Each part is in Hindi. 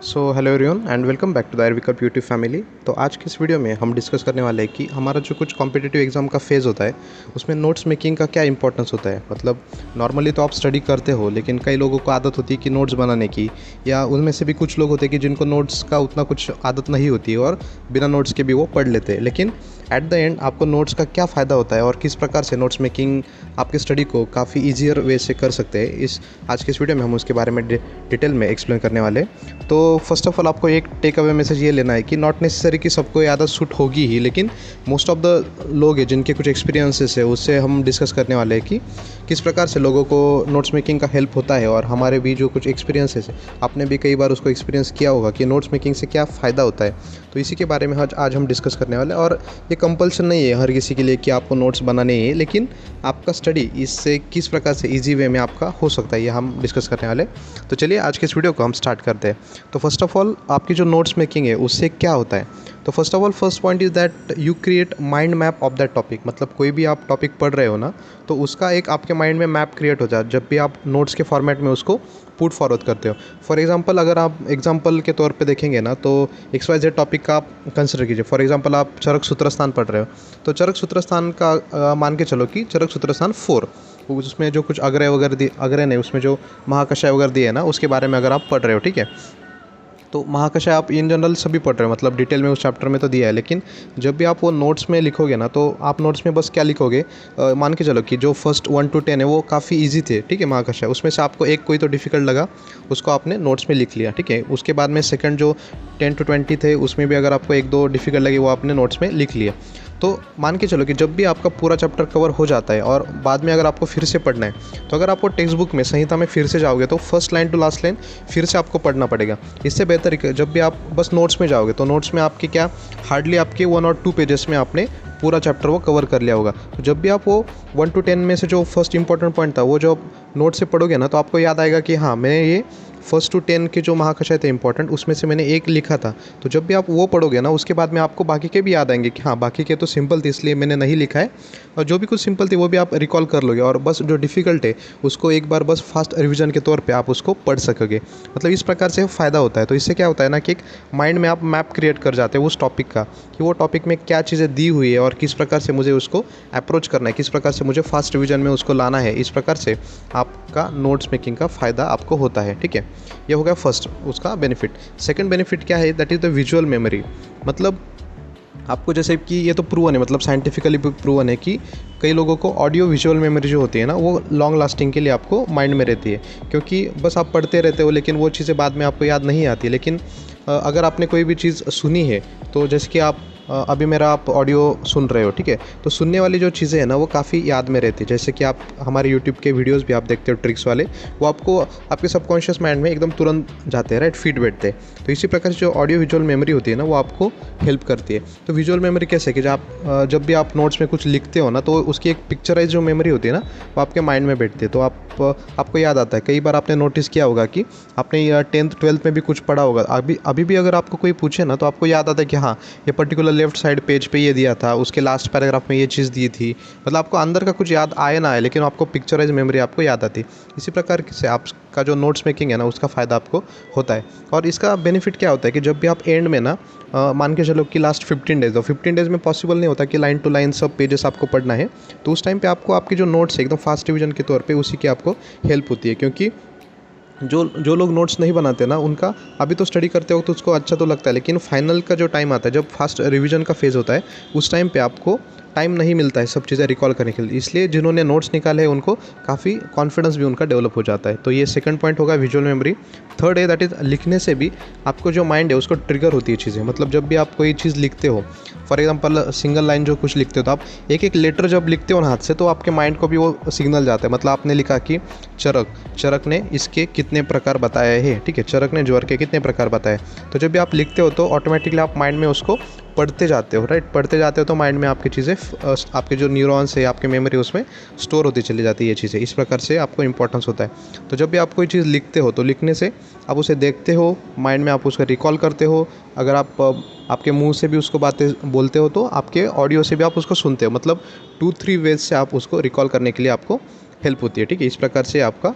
So hello everyone and welcome back to the Ayurvikalp YouTube family. तो आज की इस वीडियो में हम डिस्कस करने वाले हैं कि हमारा जो कुछ कॉम्पिटिटिव एग्जाम का फेज़ होता है उसमें नोट्स मेकिंग का क्या इंपॉर्टेंस होता है। मतलब नॉर्मली तो आप स्टडी करते हो, लेकिन कई लोगों को आदत होती है कि नोट्स बनाने की, या उनमें से भी कुछ लोग होते हैं कि जिनको नोट्स का उतना कुछ आदत नहीं होती है और बिना नोट्स के भी वो पढ़ लेते हैं। लेकिन एट द एंड आपको नोट्स का क्या फ़ायदा होता है और किस प्रकार से नोट्स मेकिंग आपके स्टडी को काफ़ी ईजियर वे से कर सकते हैं, इस आज के इस वीडियो में हम उसके बारे में डिटेल में एक्सप्लेन करने वाले हैं। तो फर्स्ट ऑफ ऑल आपको एक टेक अवे मैसेज ये लेना है कि नॉट नेसेसरी कि सबको ये आदत सूट होगी ही, लेकिन मोस्ट ऑफ द लोग हैं जिनके कुछ एक्सपीरियंसेस है उससे हम डिस्कस करने वाले हैं कि किस प्रकार से लोगों को नोट्स मेकिंग का हेल्प होता है। और हमारे भी जो कुछ एक्सपीरियंसेस है, आपने भी कई बार उसको एक्सपीरियंस किया होगा कि नोट्स मेकिंग से क्या फ़ायदा होता है। तो इसी के बारे में आज हम डिस्कस करने वाले हैं। और ये कंपल्सन नहीं है हर किसी के लिए कि आपको नोट्स बनाने ही है, लेकिन आपका स्टडी इससे किस प्रकार से ईजी वे में आपका हो सकता है, ये हम डिस्कस करने वाले। तो चलिए आज के इस वीडियो को हम स्टार्ट करते हैं। तो फर्स्ट ऑफ ऑल आपकी जो नोट्स मेकिंग है उससे क्या होता है। तो first of all first point is that you create mind map of that topic. मतलब कोई भी आप टॉपिक पढ़ रहे हो ना, तो उसका एक आपके माइंड में मैप क्रिएट हो जाए जब भी आप नोट्स के फॉर्मेट में उसको पुट फॉरवर्ड करते हो। फॉर एग्जांपल अगर आप एग्जांपल के तौर पे देखेंगे ना, तो XYZ टॉपिक का आप कंसिडर कीजिए। फॉर एग्जांपल आप चरक सूत्रस्थान पढ़ रहे हो, तो चरक सूत्रस्थान का मान के चलो कि चरक सूत्रस्थान 4, उसमें जो कुछ अग्रय वगैरह अग्रय नहीं, उसमें जो महाकषाय वगैरह दिए है ना, उसके बारे में अगर आप पढ़ रहे हो, ठीक है। तो महाकषाय आप इन जनरल सभी पढ़ रहे हो, मतलब डिटेल में उस चैप्टर में तो दिया है, लेकिन जब भी आप वो नोट्स में लिखोगे ना, तो आप नोट्स में बस क्या लिखोगे, मान के चलो कि जो फर्स्ट 1 to 10 है वो काफ़ी इजी थे, ठीक है, महाकषाय। उसमें से आपको एक कोई तो डिफिकल्ट लगा, उसको आपने नोट्स में लिख लिया, ठीक है। उसके बाद में सेकंड जो 10 to 20 थे, उसमें भी अगर आपको एक दो डिफिकल्ट लगे, वो आपने नोट्स में लिख लिया। तो मान के चलो कि जब भी आपका पूरा चैप्टर कवर हो जाता है और बाद में अगर आपको फिर से पढ़ना है, तो अगर आपको टेक्स्ट बुक में संहिता में फिर से जाओगे, तो first line to last line फिर से आपको पढ़ना पड़ेगा। इससे बेहतर जब भी आप बस नोट्स में जाओगे, तो नोट्स में आपके क्या हार्डली आपके 1 और 2 पेजेस में आपने पूरा चैप्टर वो कवर कर लिया होगा। तो जब भी आप वो 1 to 10 में से जो फर्स्ट इंपॉर्टेंट पॉइंट था वो जो नोट से पढ़ोगे ना, तो आपको याद आएगा कि हाँ, मैंने ये फर्स्ट टू 10 के जो महाकषाय थे इंपॉर्टेंट, उसमें से मैंने एक लिखा था। तो जब भी आप वो पढ़ोगे ना, उसके बाद में आपको बाकी के भी याद आएंगे कि हाँ, बाकी के तो सिंपल थे इसलिए मैंने नहीं लिखा है, और जो भी कुछ सिंपल थे वो भी आप रिकॉल कर लोगे, और बस जो डिफ़िकल्ट है उसको एक बार बस फास्ट रिविजन के तौर पे आप उसको पढ़ सकोगे। मतलब इस प्रकार से फ़ायदा होता है। तो इससे क्या होता है ना कि एक माइंड में आप मैप क्रिएट कर जाते हो उस टॉपिक का, कि वो टॉपिक में क्या चीज़ें दी हुई है और किस प्रकार से मुझे उसको अप्रोच करना है, किस प्रकार से मुझे फास्ट रिविजन में उसको लाना है। इस प्रकार से आपका नोट्स मेकिंग का फ़ायदा आपको होता है, ठीक है। ये हो गया फर्स्ट उसका बेनिफिट। सेकंड बेनिफिट क्या है, that is the visual memory. मतलब आपको जैसे कि ये तो प्रूवन है, मतलब साइंटिफिकली प्रूवन है कि कई लोगों को ऑडियो विजुअल मेमोरी जो होती है ना, वो लॉन्ग लास्टिंग के लिए आपको माइंड में रहती है, क्योंकि बस आप पढ़ते रहते हो लेकिन वो चीज़ें बाद में आपको याद नहीं आती। लेकिन अगर आपने कोई भी चीज़ सुनी है, तो जैसे कि आप अभी मेरा आप ऑडियो सुन रहे हो, ठीक है, तो सुनने वाली जो चीज़ें हैं ना, वो काफ़ी याद में रहती है। जैसे कि आप हमारे यूट्यूब के वीडियोस भी आप देखते हो ट्रिक्स वाले, वो आपको आपके सबकॉन्शियस माइंड में एकदम तुरंत जाते हैं, राइट, फिट बैठते हैं। तो इसी प्रकार से जो ऑडियो विजुअल मेमोरी होती है ना, वो आपको हेल्प करती है। तो विजुअल मेमोरी कैसे कि जब भी आप नोट्स में कुछ लिखते हो ना, तो उसकी एक पिक्चराइज जो मेमोरी होती है ना, वो आपके माइंड में बैठती है। तो आपको याद आता है। कई बार आपने नोटिस किया होगा कि आपने 10th 12th में भी कुछ पढ़ा होगा, अभी भी अगर आपको कोई पूछे ना, तो आपको याद आता है कि हाँ, ये पर्टिकुलर लेफ्ट साइड पेज पे ये दिया था, उसके लास्ट पैराग्राफ में ये चीज़ दी थी। मतलब आपको अंदर का कुछ याद आए ना आए, लेकिन आपको पिक्चराइज मेमोरी आपको याद आती। इसी प्रकार से आपका जो नोट्स मेकिंग है ना, उसका फ़ायदा आपको होता है। और इसका बेनिफिट क्या होता है कि जब भी आप एंड में ना मान के चलो कि लास्ट 15 डेज़, तो 15 डेज़ में पॉसिबल नहीं होता कि लाइन टू लाइन सब पेजेस आपको पढ़ना है। तो उस टाइम पे आपको आपकी जो नोट्स है एकदम फास्ट रिविजन के तौर पे उसी की आपको हेल्प होती है। क्योंकि जो लोग नोट्स नहीं बनाते ना, उनका अभी तो स्टडी करते हो तो उसको अच्छा तो लगता है, लेकिन फाइनल का जो टाइम आता है, जब फास्ट रिवीजन का फेज़ होता है, उस टाइम पे आपको टाइम नहीं मिलता है सब चीज़ें रिकॉल करने के लिए। इसलिए जिन्होंने नोट्स निकाले हैं उनको काफ़ी कॉन्फिडेंस भी उनका डेवलप हो जाता है। तो ये सेकंड पॉइंट होगा विजुअल मेमोरी। थर्ड है दैट इज़ लिखने से भी आपको जो माइंड है उसको ट्रिगर होती है चीज़ें। मतलब जब भी आप कोई चीज़ लिखते हो, फॉर एग्जांपल सिंगल लाइन जो कुछ लिखते हो, तो आप एक एक लेटर जब लिखते हो ना हाथ से, तो आपके माइंड को भी वो सिग्नल जाता है। मतलब आपने लिखा कि चरक ने इसके कितने प्रकार बताए हैं, ठीक है, चरक ने ज्वर के कितने प्रकार बताए। तो जब भी आप लिखते हो तो ऑटोमेटिकली आप माइंड में उसको पढ़ते जाते हो, राइट, पढ़ते जाते हो, तो माइंड में आपकी चीज़ें आपके जो न्यूरॉन्स है, आपकी मेमोरी, उसमें स्टोर होती चली जाती है ये चीज़ें। इस प्रकार से आपको इंपॉर्टेंस होता है। तो जब भी आप कोई चीज़ लिखते हो, तो लिखने से आप उसे देखते हो, माइंड में आप उसका रिकॉल करते हो। अगर आप आपके मुंह से भी उसको बातें बोलते हो, तो आपके ऑडियो से भी आप उसको सुनते हो। मतलब 2-3 वेज से आप उसको रिकॉल करने के लिए आपको हेल्प होती है, ठीक है। इस प्रकार से आपका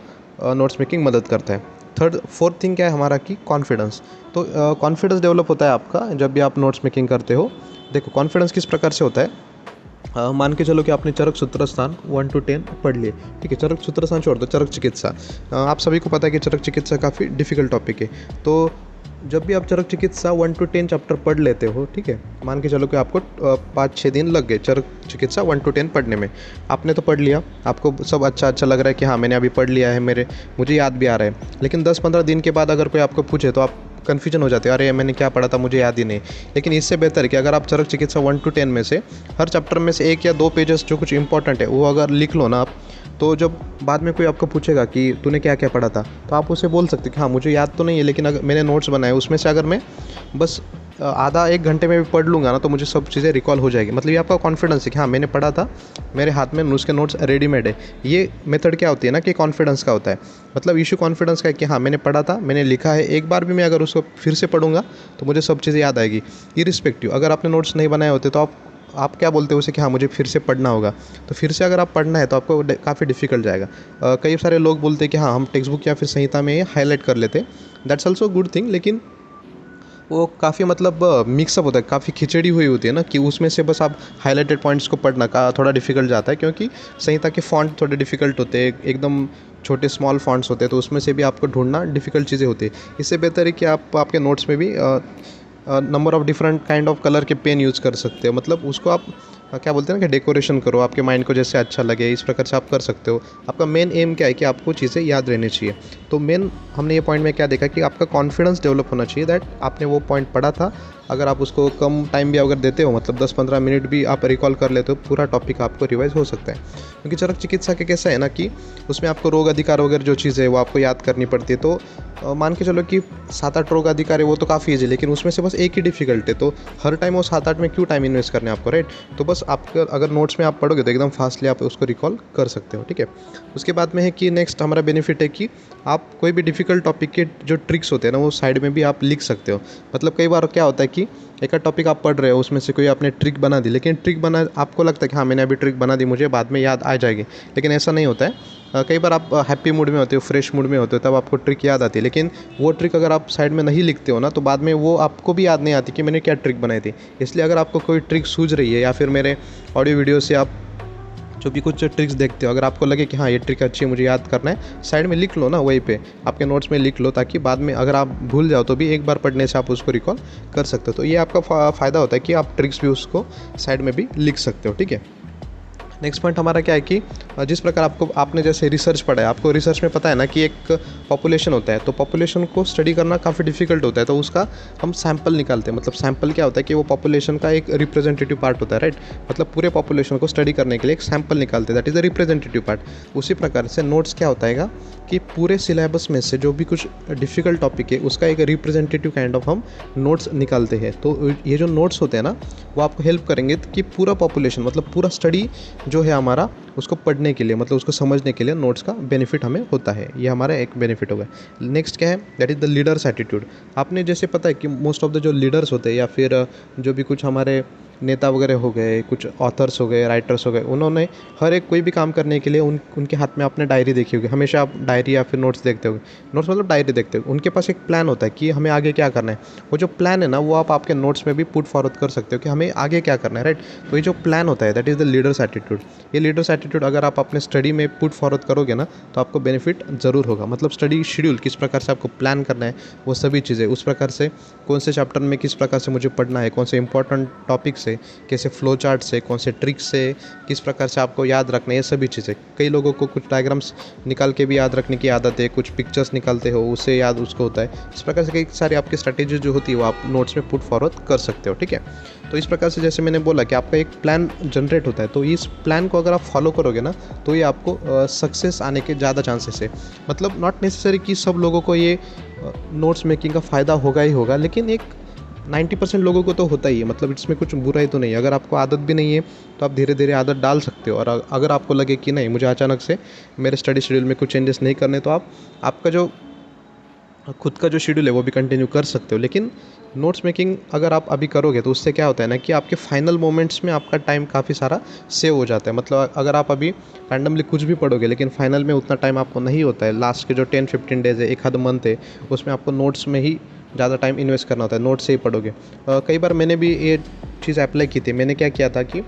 नोट्स मेकिंग मदद करता है। थर्ड फोर्थ थिंग क्या है हमारा कि कॉन्फिडेंस। तो कॉन्फिडेंस डेवलप होता है आपका जब भी आप नोट्स मेकिंग करते हो। देखो कॉन्फिडेंस किस प्रकार से होता है, मान के चलो कि आपने चरक सूत्रस्थान 1 to 10 पढ़ लिए, ठीक है। चरक सूत्रस्थान छोड़ दो, चरक चिकित्सा, आप सभी को पता है कि चरक चिकित्सा काफ़ी डिफिकल्ट टॉपिक है। तो जब भी आप चरक चिकित्सा 1 to 10 चैप्टर पढ़ लेते हो, ठीक है, मान के चलो कि आपको 5-6 दिन लग गए चरक चिकित्सा 1 to 10 पढ़ने में। आपने तो पढ़ लिया, आपको सब अच्छा अच्छा लग रहा है कि हाँ मैंने अभी पढ़ लिया है, मुझे याद भी आ रहा है। लेकिन 10-15 दिन के बाद अगर कोई आपको पूछे तो आप कन्फ्यूजन हो जाते हैं, अरे मैंने क्या पढ़ा था मुझे याद ही नहीं। लेकिन इससे बेहतर है कि अगर आप चरक चिकित्सा 1 to 10 में से हर चैप्टर में से 1 या 2 पेजेस जो कुछ इंपॉर्टेंट है वो अगर लिख लो ना आप, तो जब बाद में कोई आपको पूछेगा कि तूने क्या क्या पढ़ा था, तो आप उसे बोल सकते कि हाँ मुझे याद तो नहीं है, लेकिन अगर मैंने नोट्स बनाए उसमें से अगर मैं बस आधा 1 घंटे में भी पढ़ लूँगा ना तो मुझे सब चीज़ें रिकॉल हो जाएगी। मतलब ये आपका कॉन्फिडेंस है कि हाँ मैंने पढ़ा था, मेरे हाथ में उसके नोट्स रेडीमेड है। ये मेथड क्या होती है ना कि कॉन्फिडेंस का होता है। मतलब इशू कॉन्फिडेंस का है कि हाँ मैंने पढ़ा था, मैंने लिखा है, एक बार भी मैं अगर उसको फिर से पढ़ूंगा तो मुझे सब चीज़ें याद आएगी इरिस्पेक्टिव। अगर आपने नोट्स नहीं बनाए होते तो आप क्या बोलते हो उसे कि हाँ मुझे फिर से पढ़ना होगा, तो फिर से अगर आप पढ़ना है तो आपको काफ़ी डिफिकल्ट जाएगा। कई सारे लोग बोलते हैं कि हाँ हम टेक्स्ट बुक या फिर संहिता में हाईलाइट कर लेते, दैट्स ऑल्सो गुड थिंग, लेकिन वो काफ़ी मतलब मिक्सअप होता है, काफ़ी खिचड़ी हुई होती है ना कि उसमें से बस आप हाईलाइटेड पॉइंट्स को पढ़ना का थोड़ा डिफिकल्ट जाता है, क्योंकि संहिता के फॉन्ट थोड़े डिफिकल्ट होते हैं, एकदम छोटे स्मॉल फॉन्ट्स होते हैं, तो उसमें से भी आपको ढूंढना डिफिकल्ट चीज़ें होती है। इससे बेहतर है कि आप आपके नोट्स में भी number of different kind of colour के पेन यूज़ कर सकते हो। मतलब उसको आप क्या बोलते हैं ना कि डेकोरेशन करो, आपके माइंड को जैसे अच्छा लगे इस प्रकार से आप कर सकते हो। आपका मेन एम क्या है कि आपको चीज़ें याद रहनी चाहिए। तो मेन हमने ये पॉइंट में क्या देखा कि आपका कॉन्फिडेंस डेवलप होना चाहिए, दैट आपने वो पॉइंट पढ़ा था, अगर आप उसको कम टाइम भी अगर देते हो, मतलब 10-15 मिनट भी आप रिकॉल कर लेते हो, पूरा टॉपिक आपको रिवाइज हो सकता है। क्योंकि चरक चिकित्सा के कैसा है ना कि उसमें आपको रोग अधिकार वगैरह जो चीज़ है वो आपको याद करनी पड़ती है। तो मान के चलो कि 7-8 रोग अधिकार है, वो तो काफ़ी ईजी, लेकिन उसमें से बस एक ही डिफिकल्ट है, तो हर टाइम वो 7-8 में क्यों टाइम इन्वेस्ट करने आपको, राइट। तो बस आपका अगर नोट्स में आप पढ़ोगे तो एकदम फास्टली आप उसको रिकॉल कर सकते हो, ठीक है। उसके बाद में है कि नेक्स्ट हमारा बेनिफिट है कि आप कोई भी डिफिकल्ट टॉपिक के जो ट्रिक्स होते हैं ना वो साइड में भी आप लिख सकते हो। मतलब कई बार क्या होता है कि एक टॉपिक आप पढ़ रहे हो, उसमें से कोई आपने ट्रिक बना दी, लेकिन ट्रिक बना आपको लगता है कि हाँ मैंने अभी ट्रिक बना दी, मुझे बाद में याद आ जाएगी, लेकिन ऐसा नहीं होता है। कई बार आप हैप्पी मूड में होते हो, फ्रेश मूड में होते हो, तब आपको ट्रिक याद आती है, लेकिन वो ट्रिक अगर आप साइड में नहीं लिखते हो ना तो बाद में वो आपको भी याद नहीं आती कि मैंने क्या ट्रिक बनाई थी। इसलिए अगर आपको कोई ट्रिक सूझ रही है या फिर मेरे ऑडियो वीडियो से आप जो भी कुछ ट्रिक्स देखते हो, अगर आपको लगे कि हाँ ये ट्रिक अच्छी है मुझे याद करना है, साइड में लिख लो ना, वहीं पे आपके नोट्स में लिख लो, ताकि बाद में अगर आप भूल जाओ तो भी एक बार पढ़ने से आप उसको रिकॉल कर सकते हो। तो ये आपका फ़ायदा होता है कि आप ट्रिक्स भी उसको साइड में भी लिख सकते हो, ठीक है। नेक्स्ट पॉइंट हमारा क्या है कि जिस प्रकार आपने जैसे रिसर्च पढ़ा है, आपको रिसर्च में पता है ना कि एक पॉपुलेशन होता है, तो पॉपुलेशन को स्टडी करना काफ़ी डिफिकल्ट होता है, तो उसका हम सैंपल निकालते हैं। मतलब सैंपल क्या होता है कि वो पॉपुलेशन का एक रिप्रेजेंटेटिव पार्ट होता है, राइट। मतलब पूरे पॉपुलेशन को स्टडी करने के लिए एक सैंपल निकालते हैं, that is the representative part. उसी प्रकार से नोट्स क्या होता है कि पूरे सिलेबस में से जो भी कुछ डिफ़िकल्ट टॉपिक है उसका एक रिप्रेजेंटेटिव काइंड ऑफ हम नोट्स निकालते हैं। तो ये जो नोट्स होते हैं ना वो आपको हेल्प करेंगे कि पूरा पॉपुलेशन, मतलब पूरा स्टडी जो है हमारा, उसको पढ़ने के लिए, मतलब उसको समझने के लिए नोट्स का बेनिफिट हमें होता है। ये हमारा एक बेनिफिट होगा। नेक्स्ट क्या है, that is the leaders attitude. आपने जैसे पता है कि मोस्ट ऑफ द जो लीडर्स होते हैं या फिर जो भी कुछ हमारे नेता वगैरह हो गए, कुछ ऑथर्स हो गए, राइटर्स हो गए, उन्होंने हर एक कोई भी काम करने के लिए उनके हाथ में आपने डायरी देखी होगी। हमेशा आप डायरी या फिर नोट्स देखते होगे, नोट्स मतलब डायरी देखते हो। उनके पास एक प्लान होता है कि हमें आगे क्या करना है। वो जो प्लान है ना वो आप आपके नोट्स में भी पुट फॉरवर्ड कर सकते हो कि हमें आगे क्या करना है, राइट। तो ये जो प्लान होता है that is the leaders attitude. ये लीडर्स एटीट्यूड अगर आप अपने स्टडी में पुट फॉरवर्ड करोगे ना तो आपको बेनिफिट ज़रूर होगा। मतलब स्टडी शेड्यूल किस प्रकार से आपको प्लान करना है, वो सभी चीज़ें उस प्रकार से, कौन से चैप्टर में किस प्रकार से मुझे पढ़ना है, कौन से इंपॉर्टेंट टॉपिक से, कैसे फ्लो चार्ट से, कौन से ट्रिक्स से किस प्रकार से आपको याद रखना है, ये सभी चीज़ें। कई लोगों को कुछ डायग्राम्स निकाल के भी याद रखने की आदत है, कुछ पिक्चर्स निकालते हो उससे याद उसको होता है। इस प्रकार से कई सारी आपकी स्ट्रैटेजी जो होती है वो आप नोट्स में पुट फॉरवर्ड कर सकते हो, ठीक है। तो इस प्रकार से जैसे मैंने बोला कि आपका एक प्लान जनरेट होता है, तो इस प्लान को अगर आप फॉलो करोगे ना तो ये आपको सक्सेस आने के ज़्यादा चांसेस है। मतलब नॉट नेसेसरी कि सब लोगों को ये नोट्स मेकिंग का फ़ायदा होगा ही होगा, लेकिन एक 90% लोगों को तो होता ही है। मतलब इसमें कुछ बुराई तो नहीं है। अगर आपको आदत भी नहीं है तो आप धीरे धीरे आदत डाल सकते हो। और अगर आपको लगे कि नहीं मुझे अचानक से मेरे स्टडी शेड्यूल में कुछ चेंजेस नहीं करने, तो आपका जो खुद का जो शेड्यूल है वो भी कंटिन्यू कर सकते हो। लेकिन नोट्स मेकिंग अगर आप अभी करोगे तो उससे क्या होता है ना कि आपके फाइनल मोमेंट्स में आपका टाइम काफ़ी सारा सेव हो जाता है। मतलब अगर आप अभी रैंडमली कुछ भी पढ़ोगे लेकिन फाइनल में उतना टाइम आपको नहीं होता है, लास्ट के जो 10-15 डेज़ है, एक आध मंथ है, उसमें आपको नोट्स में ही ज़्यादा टाइम इन्वेस्ट करना होता है, नोट्स से ही पढ़ोगे। कई बार मैंने भी ये चीज़ अप्लाई की थी। मैंने क्या किया था कि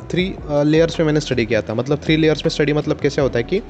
3 लेयर्स में मैंने स्टडी किया था। मतलब 3 लेयर्स में स्टडी मतलब कैसे होता है कि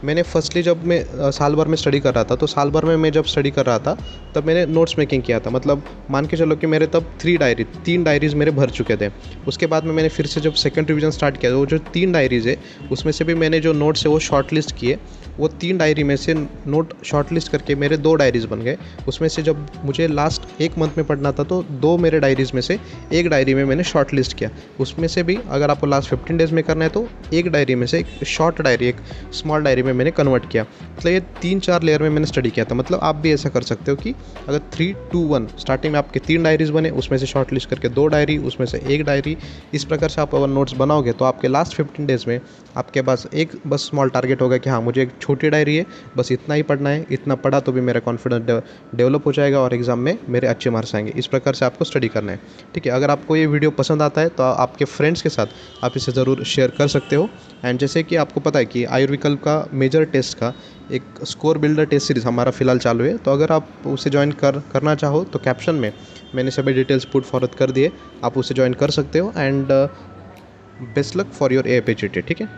मैंने फर्स्टली जब मैं साल भर में स्टडी कर रहा था, तो साल भर में मैं जब स्टडी कर रहा था तब मैंने नोट्स मेकिंग किया था। मतलब मान के चलो कि मेरे तब 3 डायरीज़ मेरे भर चुके थे। उसके बाद में मैंने फिर से जब सेकंड रिवीजन स्टार्ट किया, तो वो जो 3 डायरीज़ है उसमें से भी मैंने जो नोट्स है वो शॉर्ट लिस्ट किए। वो 3 डायरी में से नोट शॉर्ट लिस्ट करके मेरे 2 डायरीज़ बन गए। उसमें से जब मुझे लास्ट 1 मंथ में पढ़ना था तो 2 मेरे डायरीज़ में से 1 डायरी में मैंने शॉर्ट लिस्ट किया। उसमें से भी अगर आपको लास्ट 15 डेज़ में करना है तो 1 डायरी में से एक शॉर्ट डायरी, एक स्मॉल डायरी में मैंने कन्वर्ट किया। मतलब ये 3-4 लेयर में मैंने स्टडी किया था। मतलब आप भी ऐसा कर सकते हो कि अगर 3-2-1 स्टार्टिंग में आपके 3 डायरीज़ बने, उसमें से शॉर्ट लिस्ट करके 2 डायरी, उसमें से 1 डायरी, इस प्रकार से आप अगर नोट्स बनाओगे तो आपके लास्ट 15 डेज़ में आपके पास एक बस स्मॉल टारगेट होगा कि हाँ, मुझे एक छोटी डायरी है, बस इतना ही पढ़ना है। इतना पढ़ा तो भी मेरा कॉन्फिडेंस डेवलप हो जाएगा और एग्ज़ाम में मेरे अच्छे मार्क्स आएंगे। इस प्रकार से आपको स्टडी करना है, ठीक है। अगर आपको ये वीडियो पसंद आता है तो आपके फ्रेंड्स के साथ आप इसे ज़रूर शेयर कर सकते हो। एंड जैसे कि आपको पता है कि आयुर्विकल्प का मेजर टेस्ट का एक स्कोर बिल्डर टेस्ट सीरीज़ हमारा फ़िलहाल चालू है, तो अगर आप उसे ज्वाइन करना चाहो तो कैप्शन में मैंने सभी डिटेल्स पुट फॉरवर्ड कर दिए, आप उसे ज्वाइन कर सकते हो। And best luck for your APHET, ठीक है।